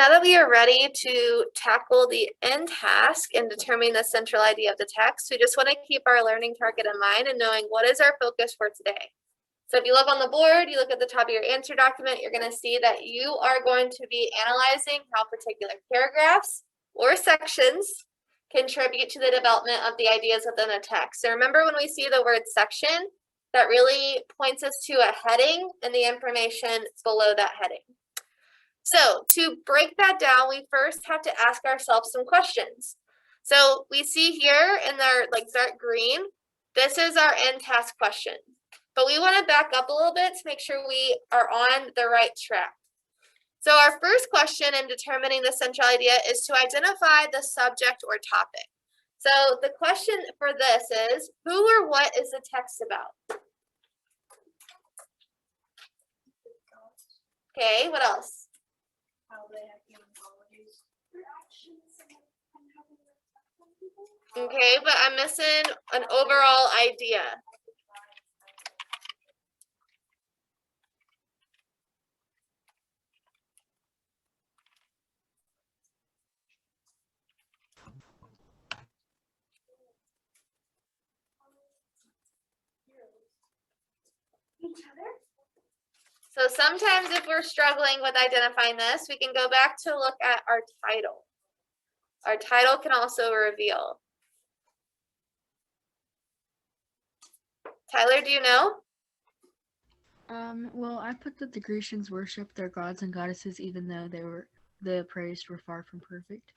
now that we are ready to tackle the end task and determine the central idea of the text, we just want to keep our learning target in mind and knowing what is our focus for today. So if you look on the board, you look at the top of your answer document, you're going to see that you are going to be analyzing how particular paragraphs or sections contribute to the development of the ideas within a text. So remember, when we see the word section, that really points us to a heading and the information below that heading. So to break that down, we first have to ask ourselves some questions. So we see here in our dark green, this is our end task question. But we want to back up a little bit to make sure we are on the right track. So our first question in determining the central idea is to identify the subject or topic. So the question for this is, who or what is the text about? Okay, what else? How they have human qualities. Okay, but I'm missing an overall idea. Each other? So sometimes if we're struggling with identifying this, we can go back to look at our title. Our title can also reveal. Tyler, do you know? Well, I put that the Grecians worshipped their gods and goddesses even though the praised were far from perfect.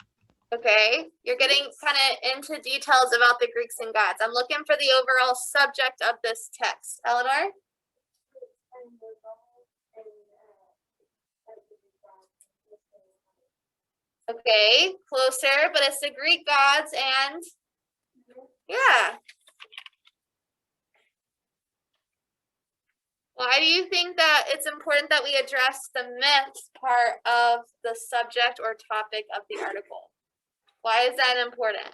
Okay, you're getting kind of into details about the Greeks and gods. I'm looking for the overall subject of this text. Eleanor? Okay, closer, but it's the Greek gods and yeah. Why do you think that it's important that we address the myths part of the subject or topic of the article? Why is that important?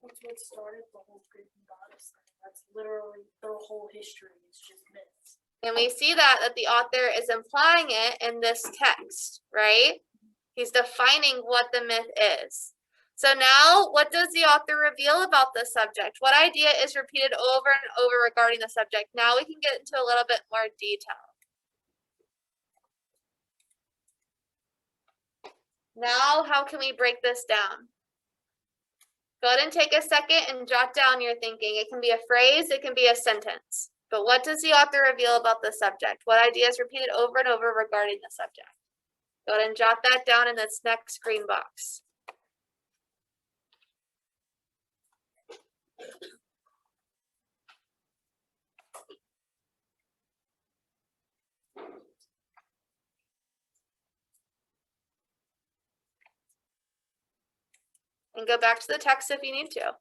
That's what started the whole Greek and goddess thing. That's literally their whole history. It's just myths. And we see that the author is implying it in this text, right? He's defining what the myth is. So now, what does the author reveal about the subject? What idea is repeated over and over regarding the subject? Now we can get into a little bit more detail. Now, how can we break this down? Go ahead and take a second and jot down your thinking. It can be a phrase, it can be a sentence. But what does the author reveal about the subject? What idea is repeated over and over regarding the subject? Go ahead and jot that down in this next green box. And go back to the text if you need to.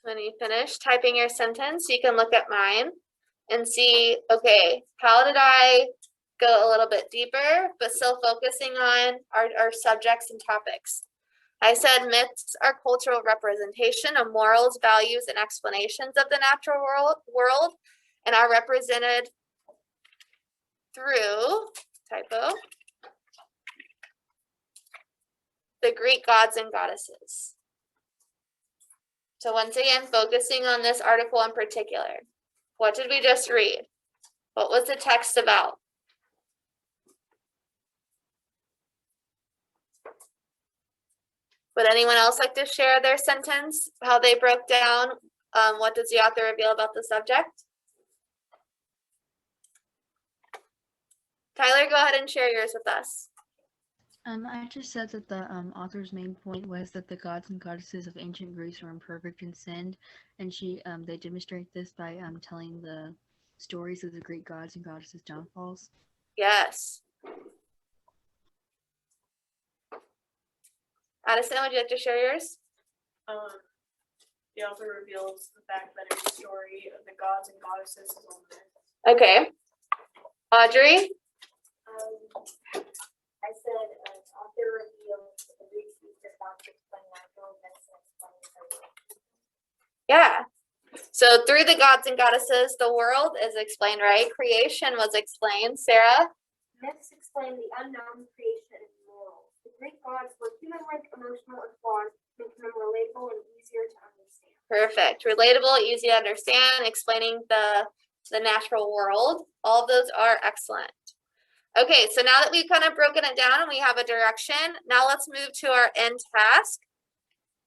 When you finish typing your sentence, you can look at mine and see, okay, how did I go a little bit deeper, but still focusing on our subjects and topics? I said myths are cultural representation of morals, values, and explanations of the natural world and are represented through, typo, the Greek gods and goddesses. So once again, focusing on this article in particular. What did we just read? What was the text about? Would anyone else like to share their sentence, how they broke down, what does the author reveal about the subject? Tyler, go ahead and share yours with us. I just said that the author's main point was that the gods and goddesses of ancient Greece were imperfect and sinned, and they demonstrate this by telling the stories of the Greek gods and goddesses' downfalls. Yes. Addison, would you like to share yours? The author reveals the fact that it's a story of the gods and goddesses of all men. Okay. Audrey? I said, author reveals the Greek used their gods to explain natural events and explain the. Yeah. So through the gods and goddesses, the world is explained, right? Creation was explained. Sarah? Myths explain the unknown, creation, and moral. The Greek gods were human-like, emotional, and flawed, making them relatable and easier to understand. Perfect. Relatable, easy to understand, explaining the natural world. All of those are excellent. Okay, so now that we've kind of broken it down and we have a direction, now let's move to our end task.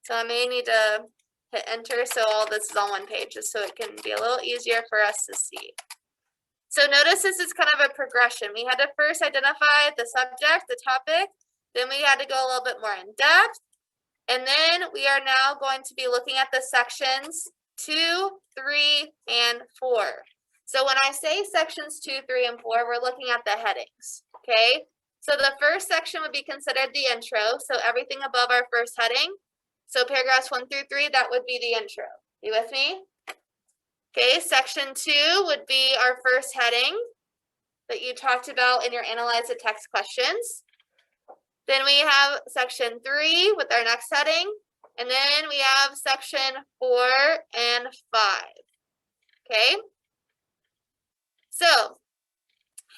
So I may need to hit enter so all this is on one page just so it can be a little easier for us to see. So notice this is kind of a progression. We had to first identify the subject, the topic, then we had to go a little bit more in depth, and then we are now going to be looking at the sections 2, 3, and 4. So when I say sections 2, 3, and 4, we're looking at the headings, okay? So the first section would be considered the intro, so everything above our first heading. So paragraphs 1 through 3, that would be the intro. You with me? Okay, section 2 would be our first heading that you talked about in your analyze the text questions. Then we have section 3 with our next heading, and then we have section 4 and 5, okay? So,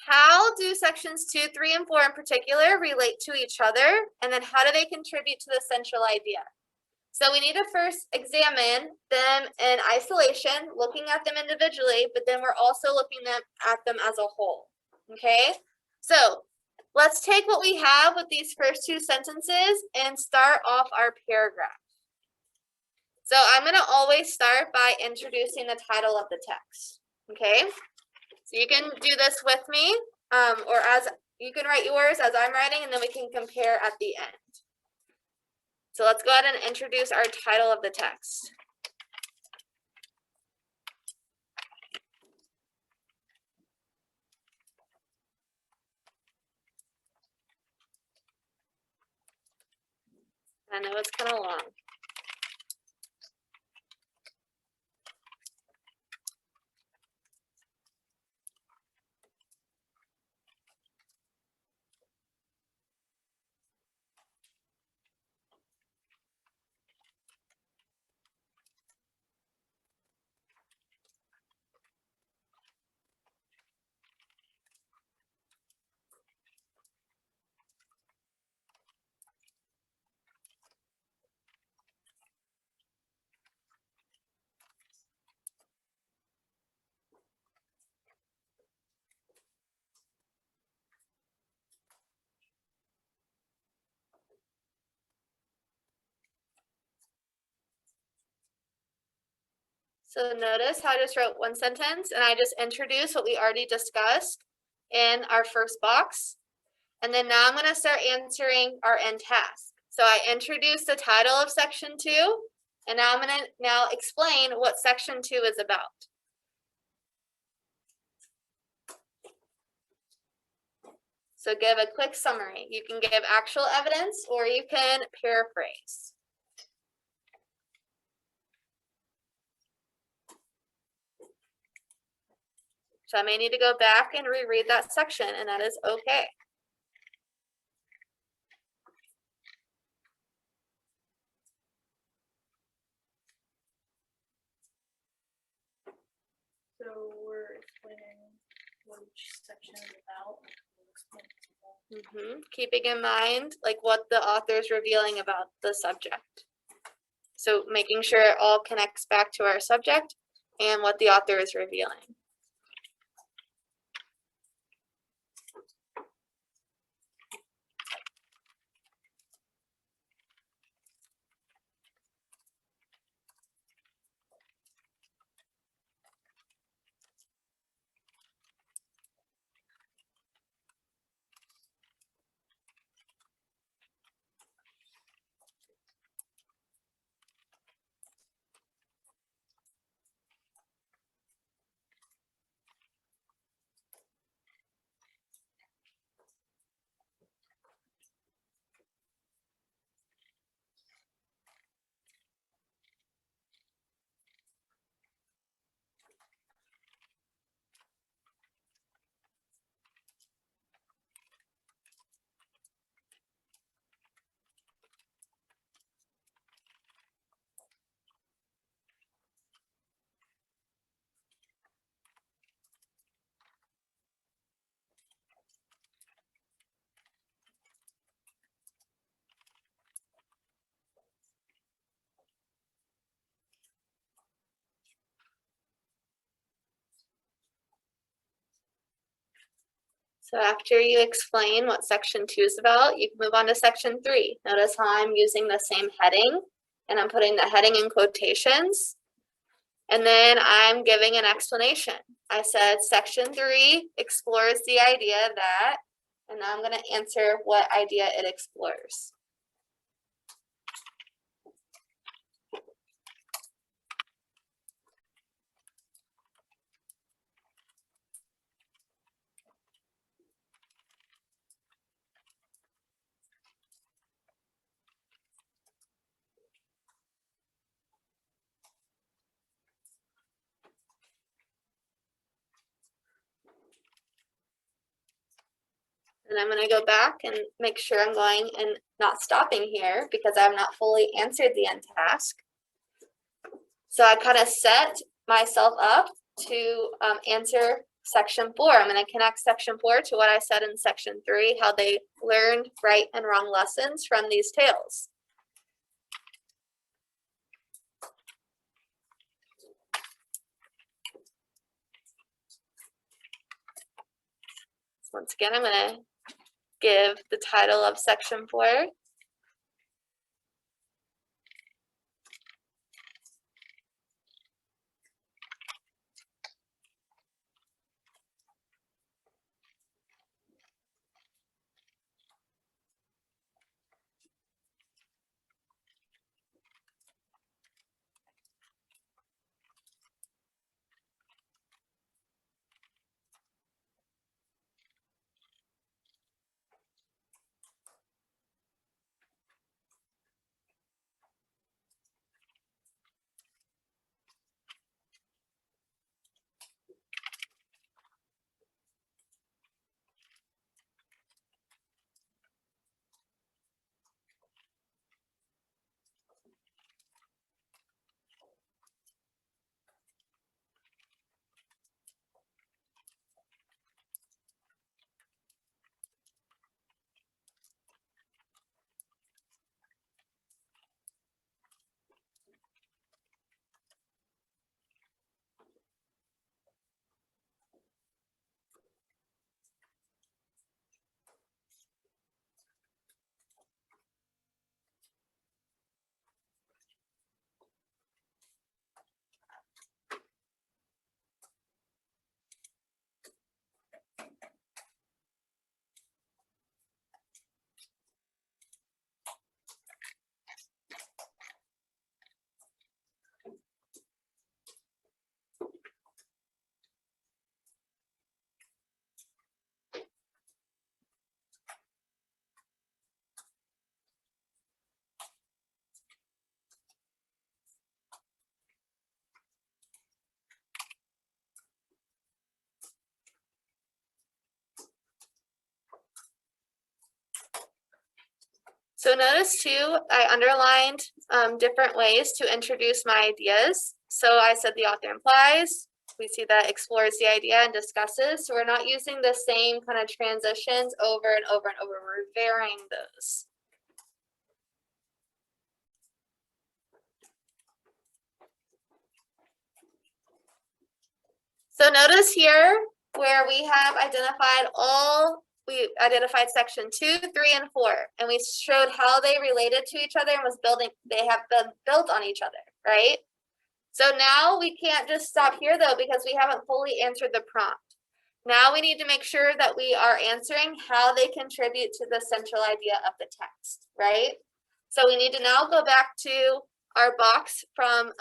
how do sections 2, 3, and 4 in particular relate to each other? And then how do they contribute to the central idea? So we need to first examine them in isolation, looking at them individually, but then we're also looking at them as a whole, okay? So let's take what we have with these first two sentences and start off our paragraph. So I'm going to always start by introducing the title of the text, okay? So you can do this with me, or as you can write yours as I'm writing, and then we can compare at the end. So let's go ahead and introduce our title of the text. I know it's kind of long. So notice how I just wrote one sentence and I just introduced what we already discussed in our first box. And then now I'm going to start answering our end task. So I introduced the title of section 2, and now I'm going to now explain what section 2 is about. So give a quick summary. You can give actual evidence or you can paraphrase. So I may need to go back and reread that section, and that is okay. So we're explaining what each section is about. Keeping in mind like what the author is revealing about the subject. So making sure it all connects back to our subject and what the author is revealing. So after you explain what section 2 is about, you can move on to section 3. Notice how I'm using the same heading and I'm putting the heading in quotations. And then I'm giving an explanation. I said section 3 explores the idea that, and now I'm going to answer what idea it explores. And I'm going to go back and make sure I'm going and not stopping here because I have not fully answered the end task. So I kind of set myself up to answer section 4. I'm going to connect section 4 to what I said in section 3, how they learned right and wrong lessons from these tales. Once again, I'm going to give the title of section 4. So notice too, I underlined different ways to introduce my ideas. So I said the author implies, we see that explores the idea and discusses. So we're not using the same kind of transitions over and over and over. We're varying those. So notice here where we have we identified section 2, 3, and 4, and we showed how they related to each other and they have been built on each other, right? So now we can't just stop here though, because we haven't fully answered the prompt. Now we need to make sure that we are answering how they contribute to the central idea of the text, right? So we need to now go back to our box from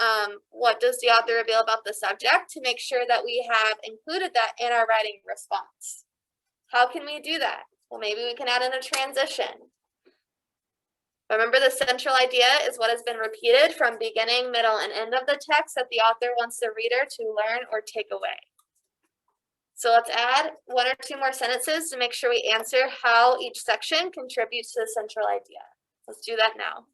what does the author reveal about the subject to make sure that we have included that in our writing response. How can we do that? Well, maybe we can add in a transition. Remember, the central idea is what has been repeated from beginning, middle, and end of the text that the author wants the reader to learn or take away. So let's add 1 or 2 more sentences to make sure we answer how each section contributes to the central idea. Let's do that now.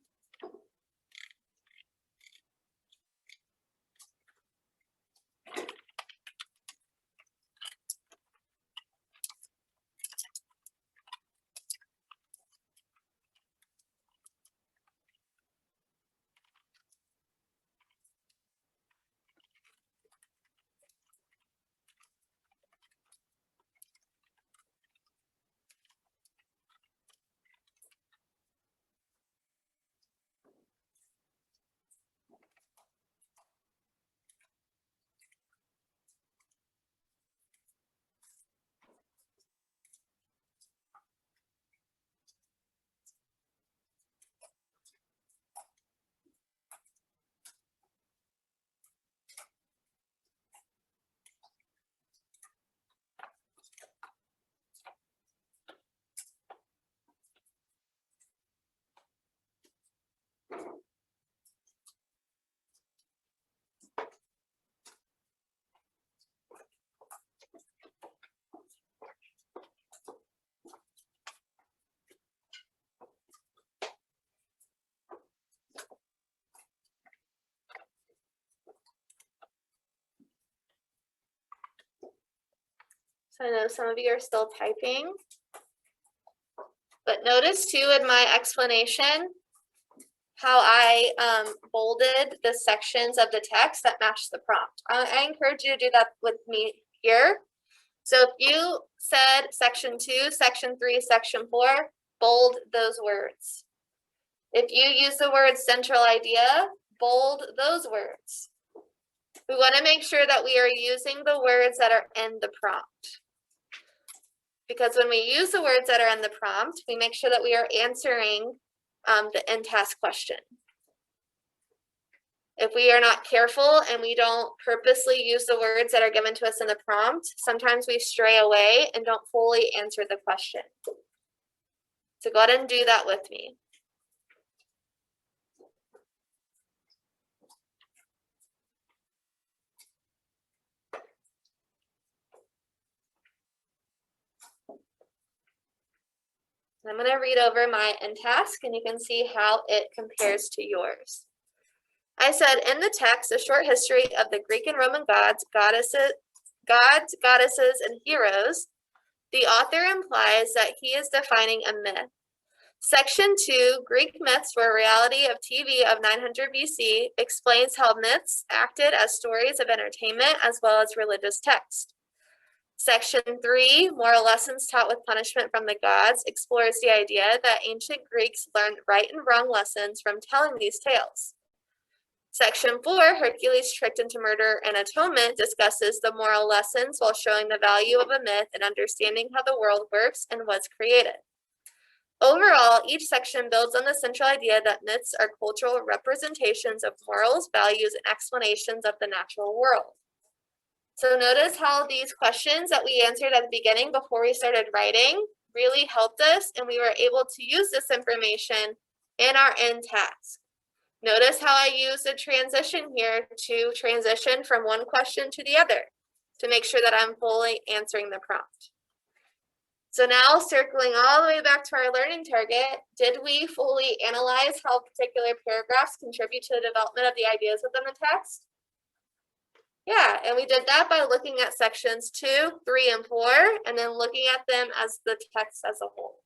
So I know some of you are still typing. But notice too in my explanation how I bolded the sections of the text that match the prompt. I encourage you to do that with me here. So if you said section 2, section 3, section 4, bold those words. If you use the word central idea, bold those words. We want to make sure that we are using the words that are in the prompt. Because when we use the words that are in the prompt, we make sure that we are answering the in-task question. If we are not careful and we don't purposely use the words that are given to us in the prompt, sometimes we stray away and don't fully answer the question. So go ahead and do that with me. I'm going to read over my end task and you can see how it compares to yours. I said in the text, a short history of the Greek and Roman gods, goddesses, and heroes, the author implies that he is defining a myth. Section 2, Greek myths were a reality of TV of 900 BC, explains how myths acted as stories of entertainment as well as religious text. Section 3, moral lessons taught with punishment from the gods, explores the idea that ancient Greeks learned right and wrong lessons from telling these tales. Section 4, Hercules tricked into murder and atonement, discusses the moral lessons while showing the value of a myth and understanding how the world works and was created. Overall, each section builds on the central idea that myths are cultural representations of morals, values, and explanations of the natural world. So notice how these questions that we answered at the beginning before we started writing really helped us, and we were able to use this information in our end task. Notice how I used a transition here to transition from one question to the other to make sure that I'm fully answering the prompt. So now circling all the way back to our learning target, did we fully analyze how particular paragraphs contribute to the development of the ideas within the text? Yeah, and we did that by looking at sections 2, 3, and 4, and then looking at them as the text as a whole.